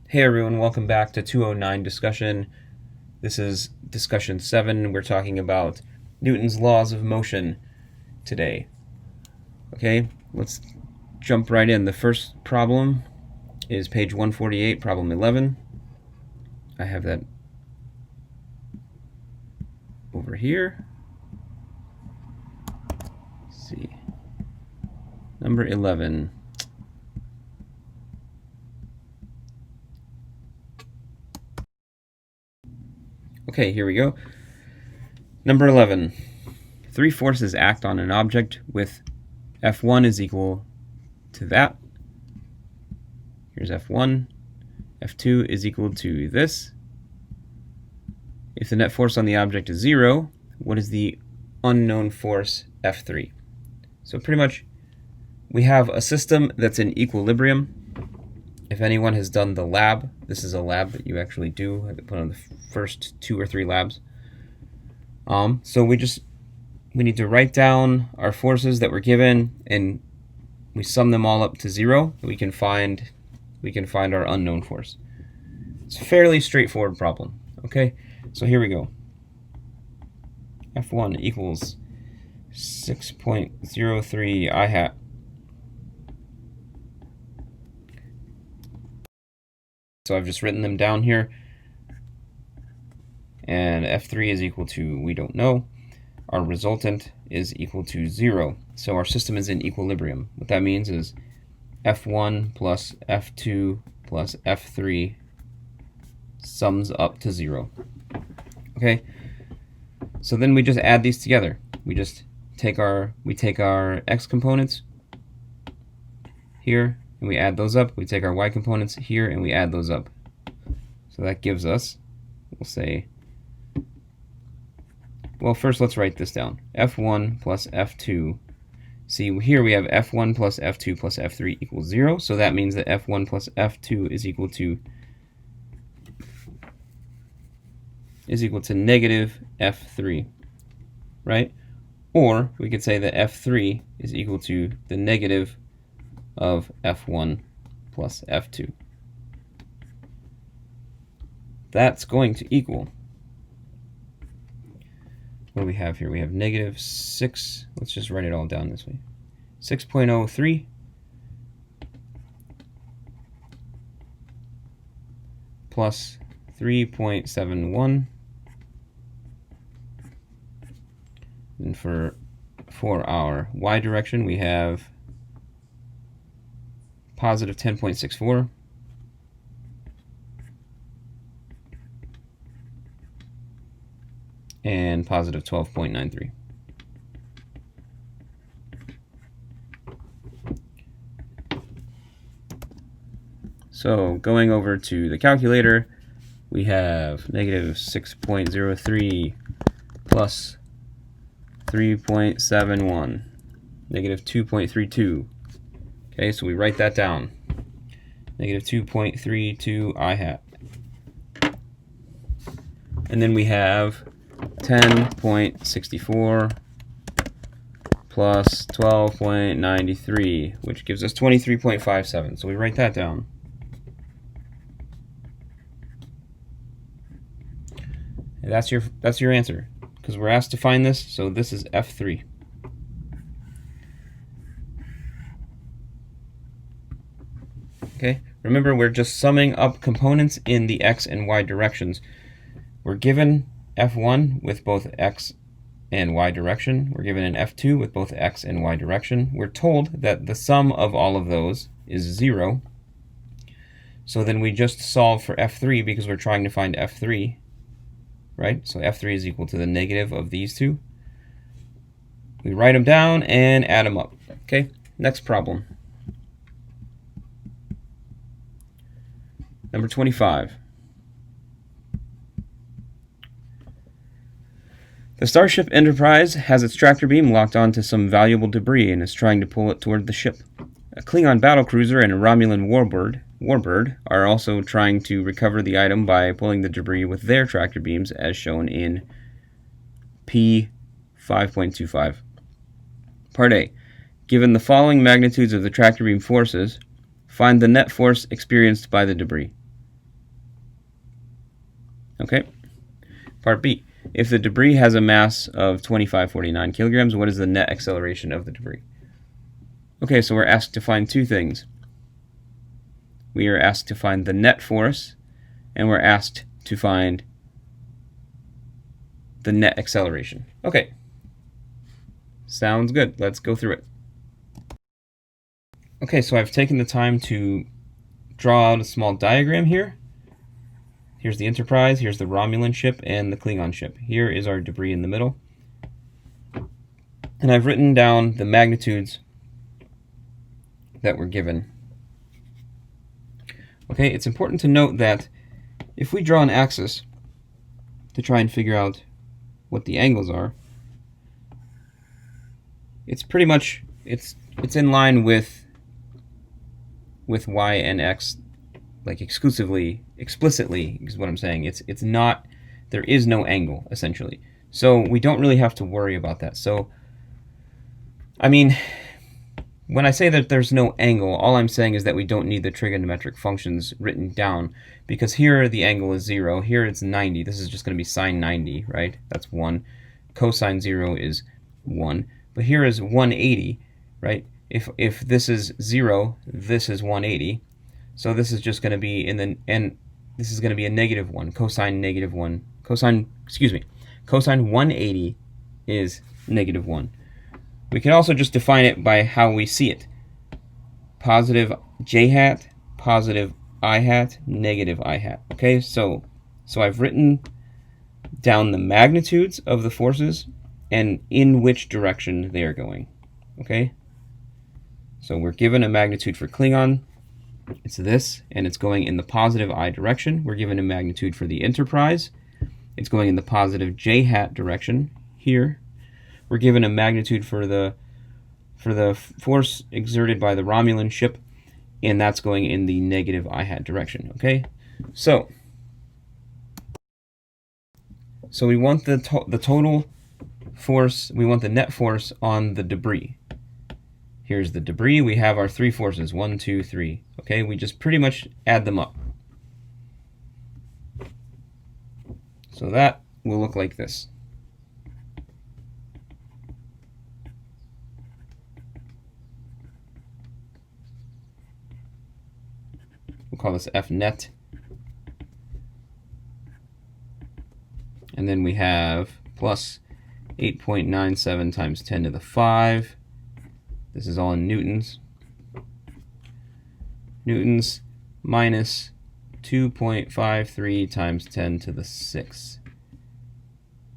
Hey everyone, welcome back to 209 discussion. This is discussion 7. We're talking about Newton's laws of motion today. Okay, let's jump right in. The first problem is page 148, problem 11. I have that over here. Let's see. Number 11. Okay, here we go. Number 11. Three forces act on an object with F1 is equal to that. Here's F1. F2 is equal to this. If the net force on the object is 0, what is the unknown force F3? So pretty much we have a system that's in equilibrium. If anyone has done the lab, this is a lab that you actually do. I put on the first 2 or 3 labs. So we need to write down our forces that we're given, and we sum them all up to 0. We can find our unknown force. It's a fairly straightforward problem. Okay, so here we go. F1 equals 6.03 I hat. So I've just written them down here. And F3 is equal to, we don't know. Our resultant is equal to 0. So our system is in equilibrium. What that means is F1 plus F2 plus F3 sums up to 0. Okay? So then we just add these together. We just take our x components here and we add those up. We take our y components here and we add those up. So that gives us, we'll say, well, first let's write this down. F1 plus F2. See, here we have F1 plus F2 plus F3 equals 0. So that means that F1 plus F2 is equal to negative F3, right? Or we could say that F3 is equal to the negative of F1 plus F2. That's going to equal, what do we have here? We have negative 6, let's just write it all down this way. 6.03 plus 3.71. And for our y direction, we have positive 10.64 and positive 12.93. So going over to the calculator, we have negative 6.03 plus 3.71, negative 2.32. Okay, so we write that down. Negative 2.32 I hat. And then we have 10.64 plus 12.93, which gives us 23.57. So we write that down. And that's your answer, because we're asked to find this, so this is F3. Okay, remember we're just summing up components in the x and y directions. We're given F1 with both x and y direction. We're given an F2 with both x and y direction. We're told that the sum of all of those is 0. So then we just solve for F3 because we're trying to find F3, right? So F3 is equal to the negative of these two. We write them down and add them up. Okay, next problem. Number 25. The Starship Enterprise has its tractor beam locked onto some valuable debris and is trying to pull it toward the ship. A Klingon battlecruiser and a Romulan warbird are also trying to recover the item by pulling the debris with their tractor beams, as shown in P 5.25. Part A. Given the following magnitudes of the tractor beam forces, find the net force experienced by the debris. Okay. Part B. If the debris has a mass of 2549 kilograms, what is the net acceleration of the debris? Okay, so we're asked to find two things. We are asked to find the net force, and we're asked to find the net acceleration. Okay. Sounds good. Let's go through it. Okay, so I've taken the time to draw out a small diagram here. Here's the Enterprise, here's the Romulan ship, and the Klingon ship. Here is our debris in the middle. And I've written down the magnitudes that were given. Okay, it's important to note that if we draw an axis to try and figure out what the angles are, it's pretty much, it's in line with y and x, like explicitly is what I'm saying. It's not, there is no angle, essentially. So we don't really have to worry about that. So, I mean, when I say that there's no angle, all I'm saying is that we don't need the trigonometric functions written down, because here the angle is 0, here it's 90. This is just going to be sine 90, right? That's 1. Cosine 0 is 1. But here is 180, right? If this is 0, this is 180. So this is just going to be this is going to be a negative 1. Cosine 180 is negative 1. We can also just define it by how we see it. Positive j hat, positive I hat, negative I hat. Okay, so I've written down the magnitudes of the forces and in which direction they are going. Okay, so we're given a magnitude for Klingon. It's this, and it's going in the positive I direction. We're given a magnitude for the Enterprise. It's going in the positive j hat direction here. We're given a magnitude for the force exerted by the Romulan ship, and that's going in the negative I hat direction. Okay, so we want the total force. We want the net force on the debris. Here's the debris. We have our three forces, 1, 2, 3. Okay, we just pretty much add them up. So that will look like this. We'll call this F net. And then we have plus 8.97 times 10 to the 5. This is all in newtons. Newtons minus 2.53 times 10 to the 6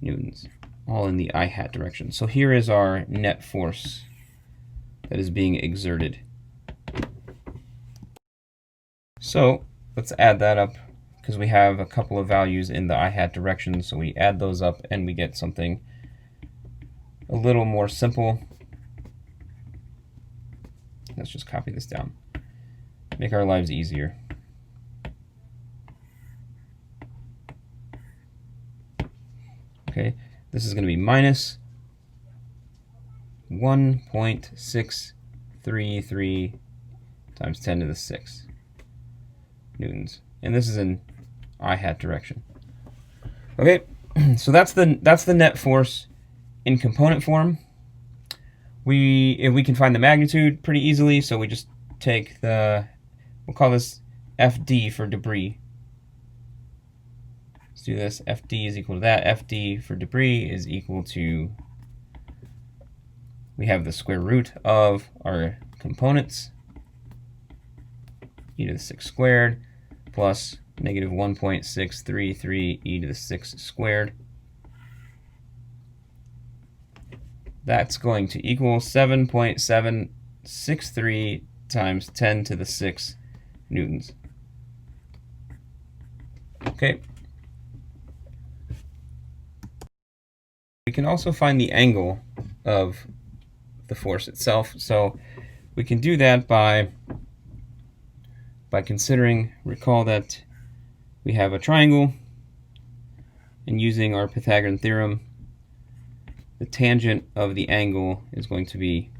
newtons, all in the I hat direction. So here is our net force that is being exerted. So let's add that up, because we have a couple of values in the I hat direction, so we add those up and we get something a little more simple. Let's just copy this down. Make our lives easier. Okay, this is going to be minus 1.633 times 10 to the 6 newtons. And this is in I hat direction. Okay, so that's the net force in component form. We can find the magnitude pretty easily, so we just take we'll call this FD for debris. Let's do this. FD is equal to that. FD for debris is equal to, we have the square root of our components, e to the 6 squared, plus negative 1.633 e to the 6 squared. That's going to equal 7.763 times 10 to the 6 newtons. Okay. We can also find the angle of the force itself. So we can do that by considering, recall that we have a triangle, and using our Pythagorean theorem, the tangent of the angle is going to be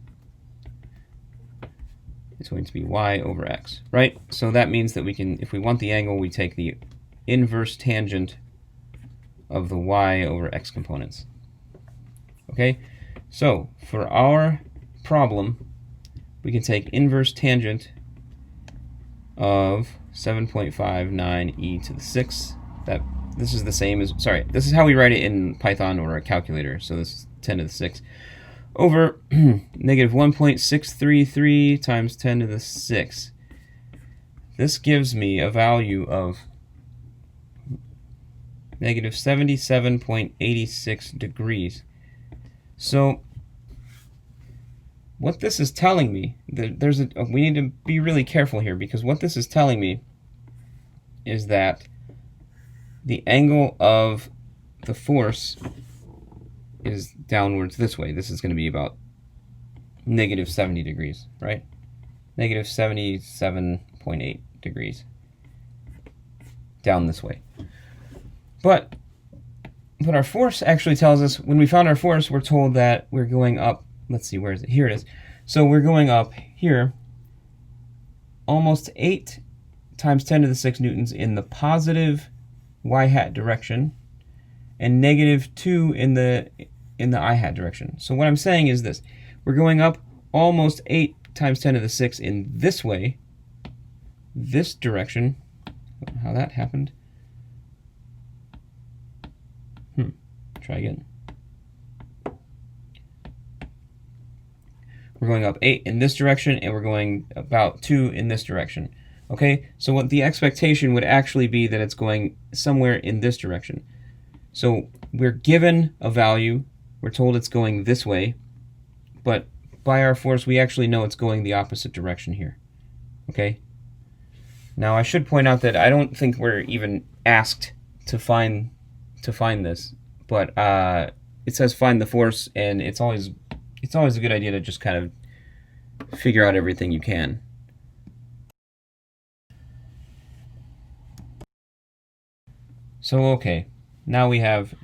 y over x, right? So that means that we can, if we want the angle, we take the inverse tangent of the y over x components. Okay, so for our problem, we can take inverse tangent of 7.59 e to the 6. This is the same as, sorry, this is how we write it in Python or a calculator. So this is 10 to the 6 over negative 1.633 times 10 to the 6. This gives me a value of negative 77.86 degrees. So what this is telling me, we need to be really careful here, because what this is telling me is that the angle of the force is downwards this way. This is going to be about negative 70 degrees, right? Negative 77.8 degrees down this way. But our force actually tells us, when we found our force, we're told that we're going up. Let's see, where is it? Here it is. So we're going up here almost 8 times 10 to the 6 newtons in the positive y hat direction, and negative 2 in the I hat direction. So what I'm saying is this: we're going up almost 8 times 10 to the 6 in this way, this direction. I don't know how that happened. Try again. We're going up 8 in this direction, and we're going about 2 in this direction. Okay, so what the expectation would actually be that it's going somewhere in this direction. So we're given a value, we're told it's going this way, but by our force we actually know it's going the opposite direction here. Okay? Now I should point out that I don't think we're even asked to find this, but it says find the force, and it's always a good idea to just kind of figure out everything you can. So okay, now we have,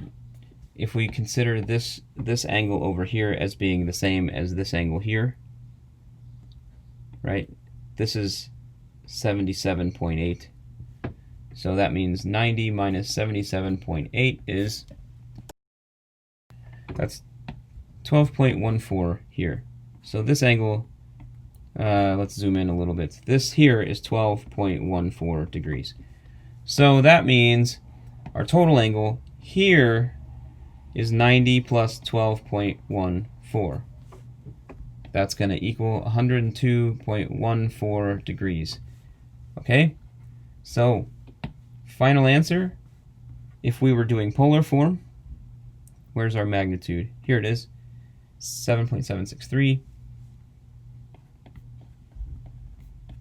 if we consider this angle over here as being the same as this angle here, right? This is 77.8. So that means 90 minus 77.8 is, that's 12.14 here. So this angle, let's zoom in a little bit. This here is 12.14 degrees. So that means our total angle here is 90 plus 12.14. That's going to equal 102.14 degrees. Okay? So, final answer, if we were doing polar form, where's our magnitude? Here it is, 7.763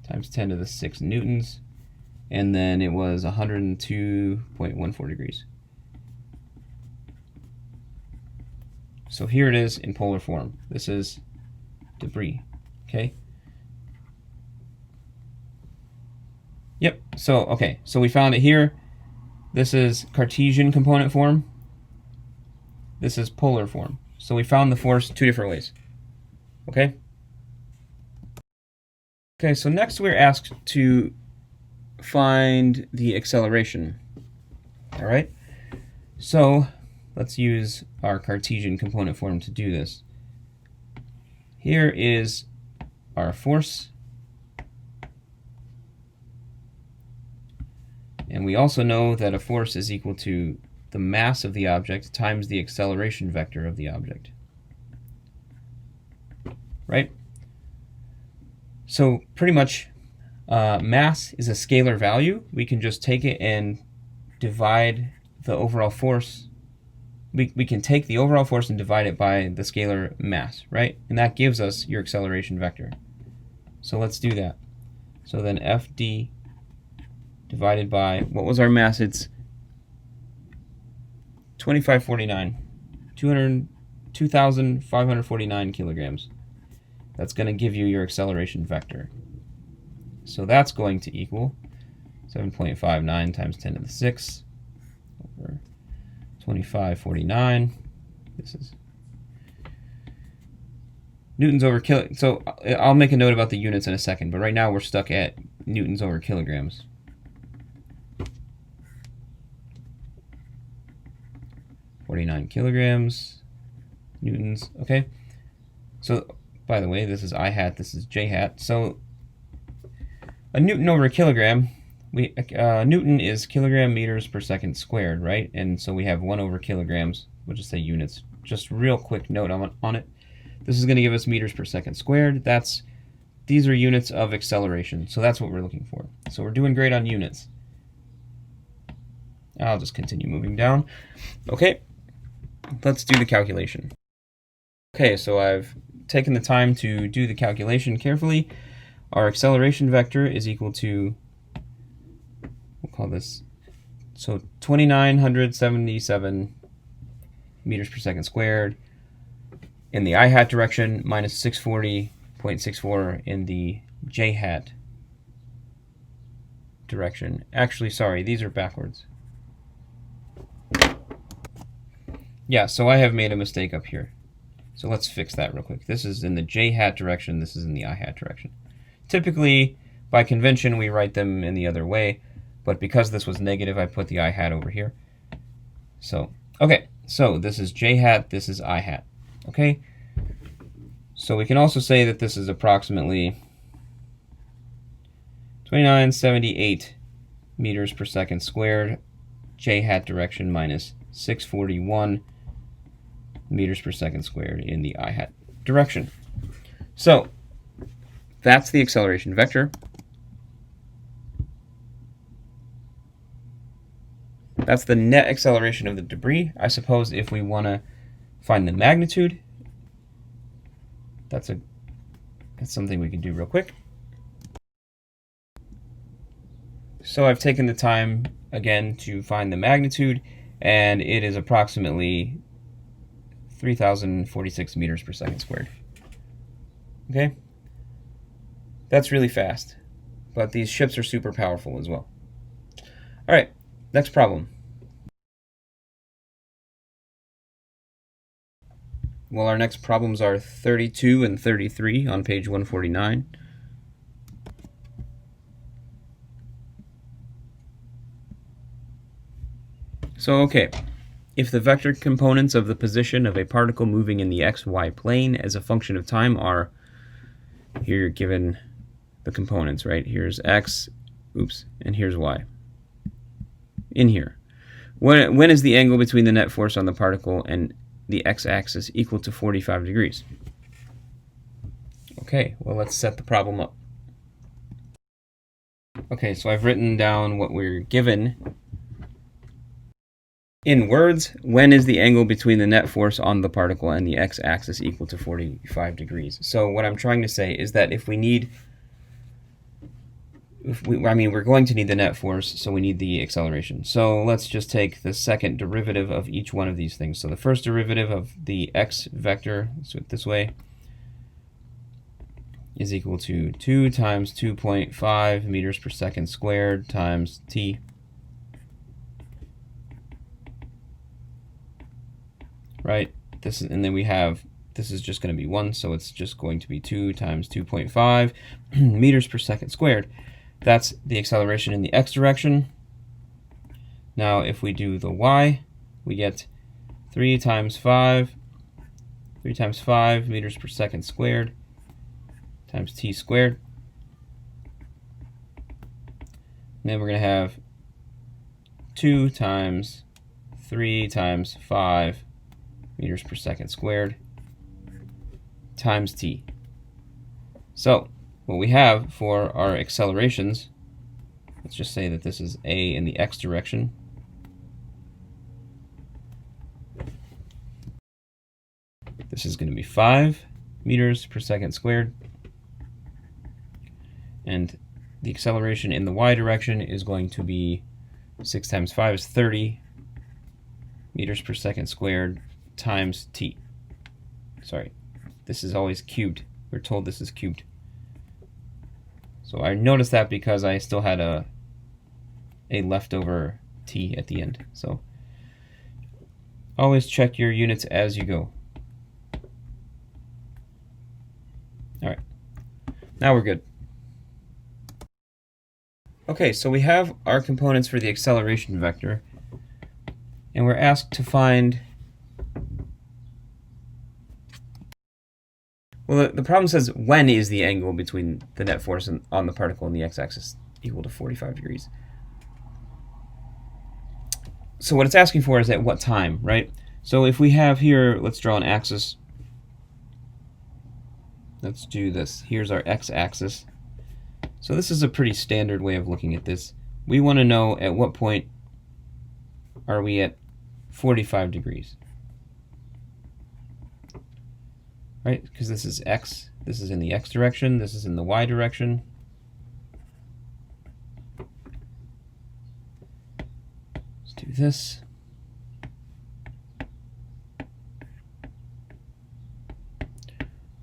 times 10 to the 6 newtons, and then it was 102.14 degrees. So here it is in polar form. This is debris, okay? Yep, so we found it here. This is Cartesian component form. This is polar form. So we found the force 2 different ways, okay? Okay, so next we're asked to find the acceleration. All right, so let's use our Cartesian component form to do this. Here is our force, and we also know that a force is equal to the mass of the object times the acceleration vector of the object, right? So pretty much mass is a scalar value. We can just take it and divide the overall force. We can take the overall force and divide it by the scalar mass, right? And that gives us your acceleration vector. So let's do that. So then FD divided by, what was our mass? It's 2549, 2,549 kilograms. That's going to give you your acceleration vector. So that's going to equal 7.59 times 10 to the 6 over 2549. This is newtons over kilo. So I'll make a note about the units in a second, but right now we're stuck at newtons over kilograms. 49 kilograms, newtons. Okay. So, by the way, this is I hat, this is J hat. So, a newton over a kilogram, newton is kilogram meters per second squared, right? And so we have 1 over kilograms. We'll just say units. Just real quick note on it. This is going to give us meters per second squared. These are units of acceleration. So that's what we're looking for. So we're doing great on units. I'll just continue moving down. Okay, let's do the calculation. Okay, so I've taken the time to do the calculation carefully. Our acceleration vector is equal to, we'll call this, so 2,977 meters per second squared in the I hat direction minus 640.64 in the J hat direction. Actually, sorry, these are backwards. Yeah, so I have made a mistake up here. So let's fix that real quick. This is in the J hat direction, this is in the I hat direction. Typically, by convention, we write them in the other way, but because this was negative, I put the I hat over here. So, okay, so this is J hat, this is I hat, okay? So we can also say that this is approximately 2978 meters per second squared, J hat direction minus 641 meters per second squared in the I hat direction. So that's the acceleration vector. That's the net acceleration of the debris. I suppose if we want to find the magnitude, that's something we can do real quick. So I've taken the time again to find the magnitude, and it is approximately 3,046 meters per second squared. Okay? That's really fast, but these ships are super powerful as well. All right, next problem. Well, our next problems are 32 and 33 on page 149. So, okay, if the vector components of the position of a particle moving in the xy plane as a function of time are, here you're given the components, right? Here's x, and here's y. In here. When is the angle between the net force on the particle and the x-axis equal to 45 degrees? Okay, well, let's set the problem up. Okay, so I've written down what we're given. In words, when is the angle between the net force on the particle and the x-axis equal to 45 degrees? So what I'm trying to say is that we're going to need the net force, so we need the acceleration. So let's just take the second derivative of each one of these things. So the first derivative of the x vector, let's do it this way, is equal to 2 times 2.5 meters per second squared times t. Right? And then we have, this is just going to be 1, so it's just going to be 2 times 2.5 meters per second squared. That's the acceleration in the x direction. Now, if we do the y, we get 3 times 5 meters per second squared times t squared. And then we're going to have 2 times 3 times 5 meters per second squared times t. So what we have for our accelerations, let's just say that this is a in the x direction. This is going to be 5 meters per second squared. And the acceleration in the y direction is going to be 6 times 5 is 30 meters per second squared times t. Sorry, this is always cubed. We're told this is cubed. So I noticed that because I still had a leftover t at the end. So always check your units as you go. All right, now we're good. Okay, so we have our components for the acceleration vector, and we're asked to find Well, the problem says when is the angle between the net force on the particle and the x-axis equal to 45 degrees. So what it's asking for is at what time, right? So if we have here, let's draw an axis. Let's do this. Here's our x-axis. So this is a pretty standard way of looking at this. We want to know at what point are we at 45 degrees. Right? Because this is x, this is in the x direction, this is in the y direction. Let's do this.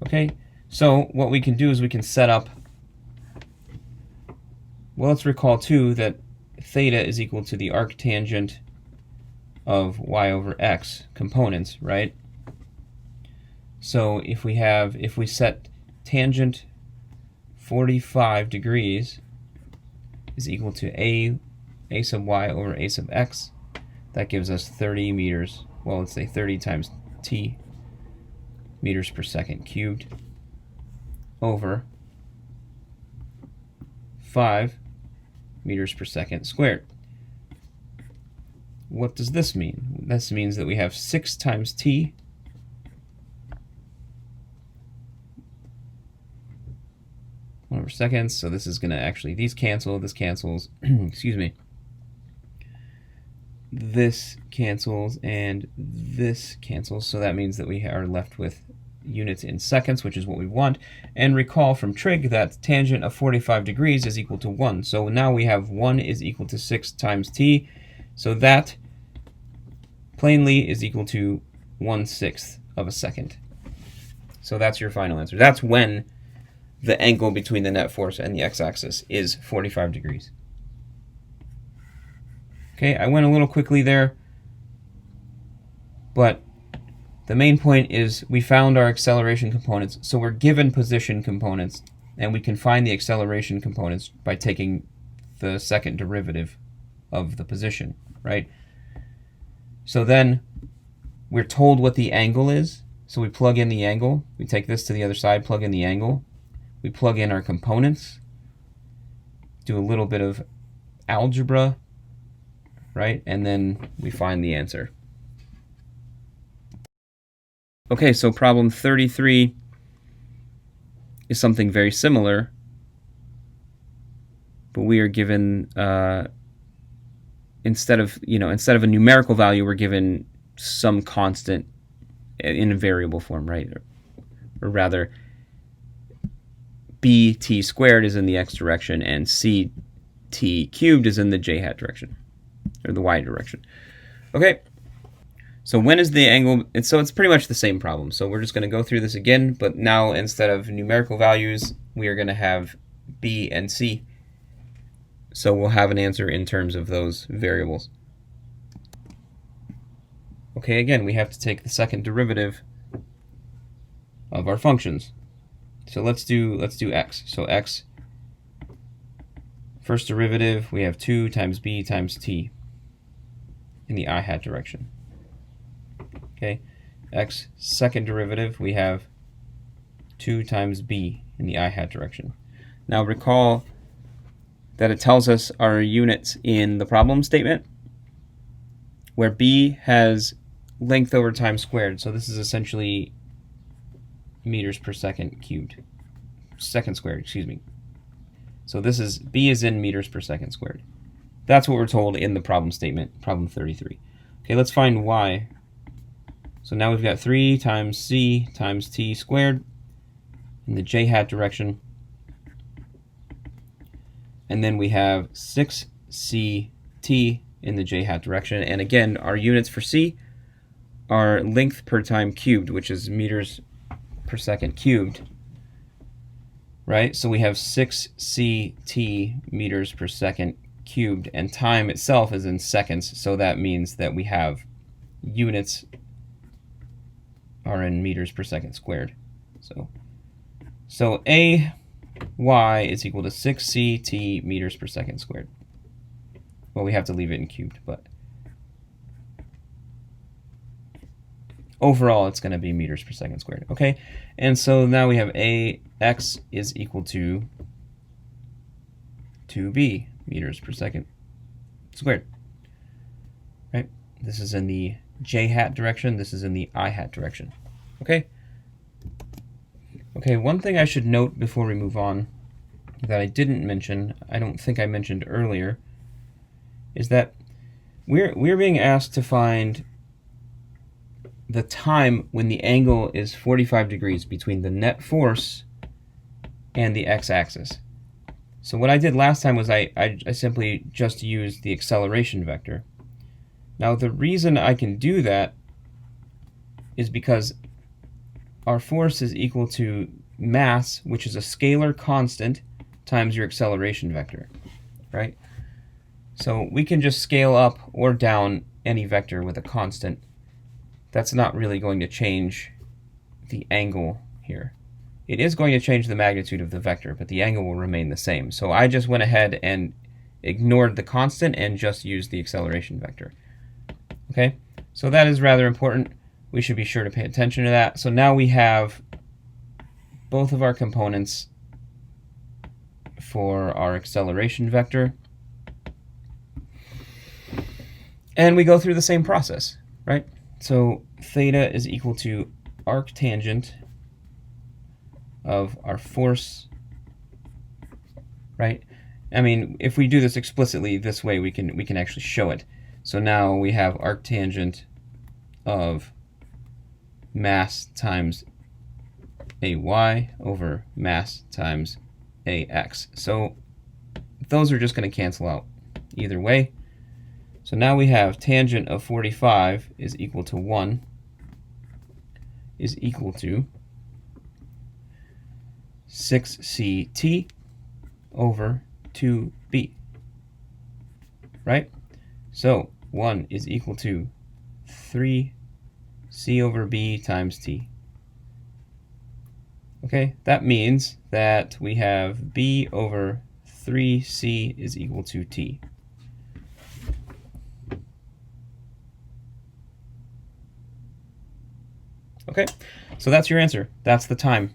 Okay, so what we can do is we can set up, well, let's recall too that theta is equal to the arctangent of y over x components, right? So if we set tangent 45 degrees is equal to a sub y over a sub x, that gives us 30 meters, well, let's say 30 times t meters per second cubed over 5 meters per second squared. What does this mean? This means that we have 6 times t over seconds, so this is going to actually, these cancel, this cancels, excuse me, this cancels, and this cancels, so that means that we are left with units in seconds, which is what we want. And recall from trig that tangent of 45 degrees is equal to 1, so now we have 1 is equal to 6 times t, so that plainly is equal to 1/6 of a second. So that's your final answer. That's when the angle between the net force and the x-axis is 45 degrees. Okay, I went a little quickly there, but the main point is we found our acceleration components, so we're given position components, and we can find the acceleration components by taking the second derivative of the position, right? So then we're told what the angle is, so we plug in the angle. We take this to the other side, plug in the angle. We plug in our components, do a little bit of algebra, right? And then we find the answer. Okay, so problem 33 is something very similar, but we are given, instead of a numerical value, we're given some constant in a variable form, right? Or rather, bt squared is in the x direction and ct cubed is in the j hat direction, or the y direction. Okay, so when is the angle, so it's pretty much the same problem. So we're just going to go through this again, but now instead of numerical values, we are going to have b and c. So we'll have an answer in terms of those variables. Okay, again, we have to take the second derivative of our functions. So let's do x. So x, first derivative, we have 2 times b times t in the I hat direction. Okay, x, second derivative, we have 2 times b in the I hat direction. Now recall that it tells us our units in the problem statement, where b has length over time squared. So this is essentially meters per second cubed, second squared, excuse me. So this is, b is in meters per second squared. That's what we're told in the problem statement, problem 33. Okay, let's find y. So now we've got 3 times c times t squared in the j hat direction. And then we have 6ct in the j hat direction. And again, our units for c are length per time cubed, which is meters per second cubed, right? So we have 6ct meters per second cubed, and time itself is in seconds, so that means that we have units are in meters per second squared. So ay is equal to 6ct meters per second squared. Well, we have to leave it in cubed, but overall it's going to be meters per second squared. Okay, and so now we have AX is equal to 2b meters per second squared. Right? This is in the j hat direction. This is in the I hat direction. Okay? Okay, one thing I should note before we move on that I didn't mention, I don't think I mentioned earlier, is that we're being asked to find the time when the angle is 45 degrees between the net force and the x-axis. So what I did last time was I simply just used the acceleration vector. Now the reason I can do that is because our force is equal to mass, which is a scalar constant, times your acceleration vector, right? So we can just scale up or down any vector with a constant. That's not really going to change the angle here. It is going to change the magnitude of the vector, but the angle will remain the same. So I just went ahead and ignored the constant and just used the acceleration vector. Okay, so that is rather important. We should be sure to pay attention to that. So now we have both of our components for our acceleration vector. And we go through the same process, right? So theta is equal to arctangent of our force, right? I mean, if we do this explicitly this way, we can actually show it. So now we have arctangent of mass times AY over mass times AX. So those are just going to cancel out either way. So now we have tangent of 45 is equal to 1 is equal to 6ct over 2b, right? So 1 is equal to 3c over b times t. Okay, that means that we have b over 3c is equal to t. Okay, so that's your answer. That's the time.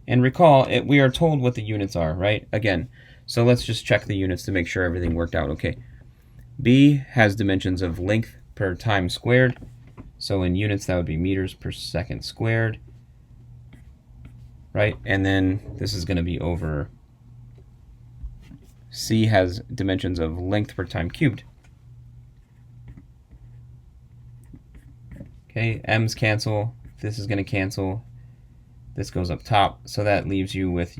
And recall, we are told what the units are, right? Again, so let's just check the units to make sure everything worked out okay. B has dimensions of length per time squared. So in units, that would be meters per second squared, right? And then this is going to be over. C has dimensions of length per time cubed. Okay, m's cancel. This is going to cancel. This goes up top. So that leaves you with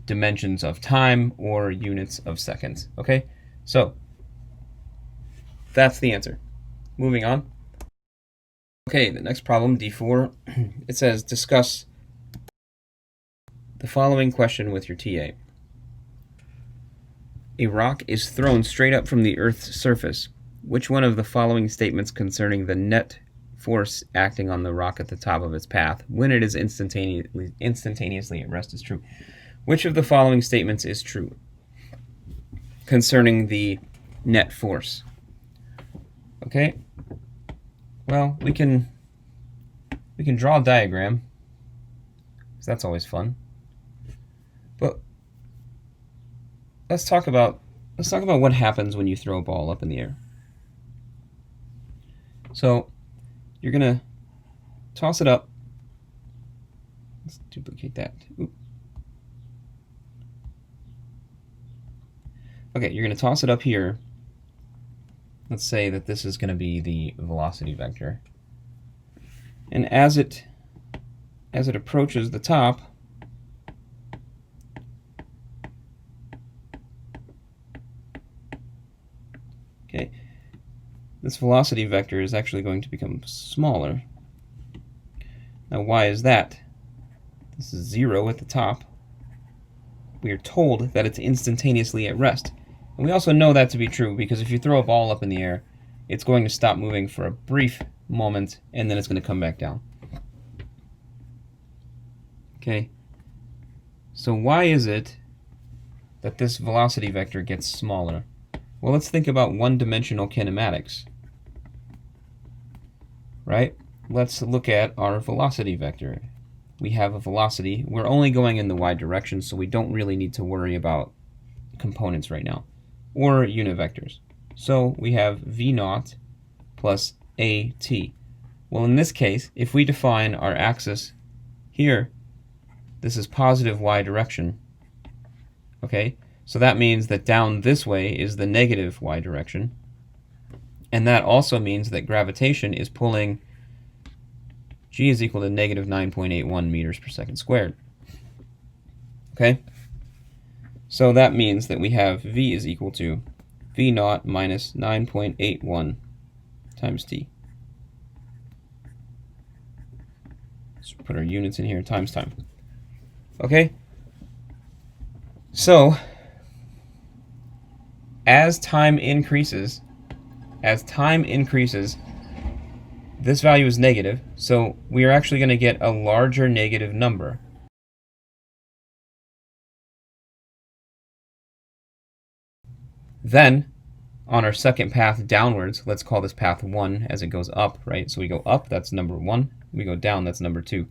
dimensions of time or units of seconds. Okay, so that's the answer. Moving on. Okay, the next problem, D4, it says discuss the following question with your TA. A rock is thrown straight up from the Earth's surface. Which one of the following statements concerning the net force acting on the rock at the top of its path when it is instantaneously at rest is true? Which of the following statements is true concerning the net force? Okay, well, we can draw a diagram, because that's always fun. But let's talk about what happens when you throw a ball up in the air. So you're gonna toss it up. Let's duplicate that. Oop. Okay, you're gonna toss it up here. Let's say that this is gonna be the velocity vector. And as it approaches the top, okay, this velocity vector is actually going to become smaller. Now, why is that? This is 0 at the top. We are told that it's instantaneously at rest. And we also know that to be true because if you throw a ball up in the air, it's going to stop moving for a brief moment and then it's going to come back down. Okay, so why is it that this velocity vector gets smaller? Well, let's think about one-dimensional kinematics, right? let's look at our velocity vector. We have a velocity. We're only going in the y direction, so we don't really need to worry about components right now, or unit vectors. So we have v naught plus at. Well, in this case, if we define our axis here, this is positive y direction. Okay, so that means that down this way is the negative y direction. And that also means that gravitation is pulling g is equal to negative 9.81 meters per second squared. Okay? So that means that we have v is equal to v naught minus 9.81 times t. Let's put our units in here, times time. Okay? So, as time increases, this value is negative, so we are actually going to get a larger negative number. Then, on our second path downwards, let's call this path 1 as it goes up, right? So we go up, that's number 1. We go down, that's number 2.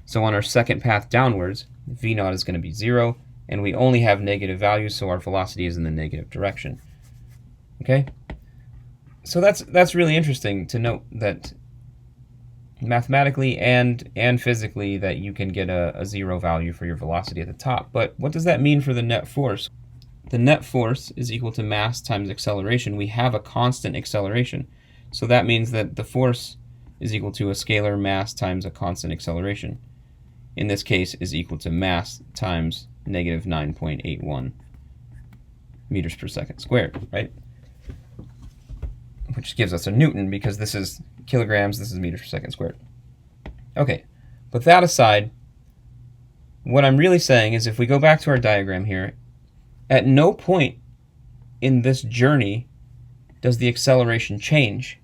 So on our second path downwards, v naught is going to be 0, and we only have negative values, so our velocity is in the negative direction. Okay? So that's really interesting to note that mathematically and physically that you can get a 0 value for your velocity at the top. But what does that mean for the net force? The net force is equal to mass times acceleration. We have a constant acceleration. So that means that the force is equal to a scalar mass times a constant acceleration. In this case, is equal to mass times negative 9.81 meters per second squared, right? Which gives us a Newton, because this is kilograms, this is meters per second squared. Okay, but that aside, what I'm really saying is if we go back to our diagram here, at no point in this journey does the acceleration change.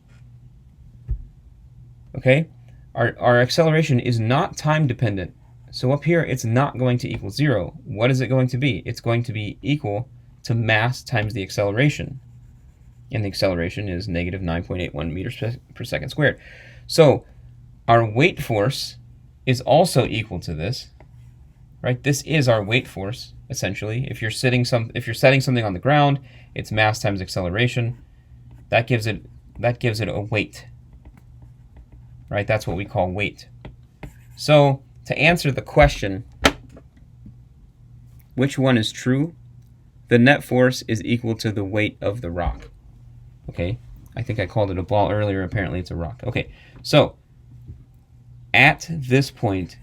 Okay? Our acceleration is not time dependent. So up here, it's not going to equal 0. What is it going to be? It's going to be equal to mass times the acceleration. And the acceleration is negative 9.81 meters per second squared. So our weight force is also equal to this, right? This is our weight force, essentially. If you're setting something on the ground, it's mass times acceleration. That gives it a weight, right? That's what we call weight. So to answer the question, which one is true? The net force is equal to the weight of the rock. Okay, I think I called it a ball earlier. Apparently it's a rock. Okay, so at this point,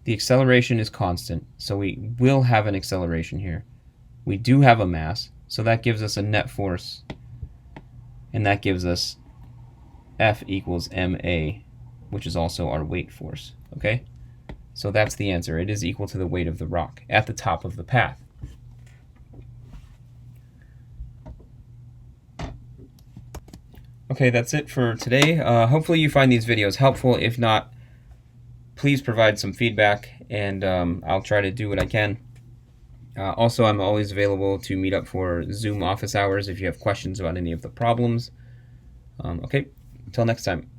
the acceleration is constant, so we will have an acceleration here. We do have a mass, so that gives us a net force, and that gives us F equals ma, which is also our weight force. Okay, so that's the answer. It is equal to the weight of the rock at the top of the path. Okay, that's it for today. Hopefully you find these videos helpful. If not, please provide some feedback, and I'll try to do what I can. Also, I'm always available to meet up for Zoom office hours if you have questions about any of the problems. Okay, until next time.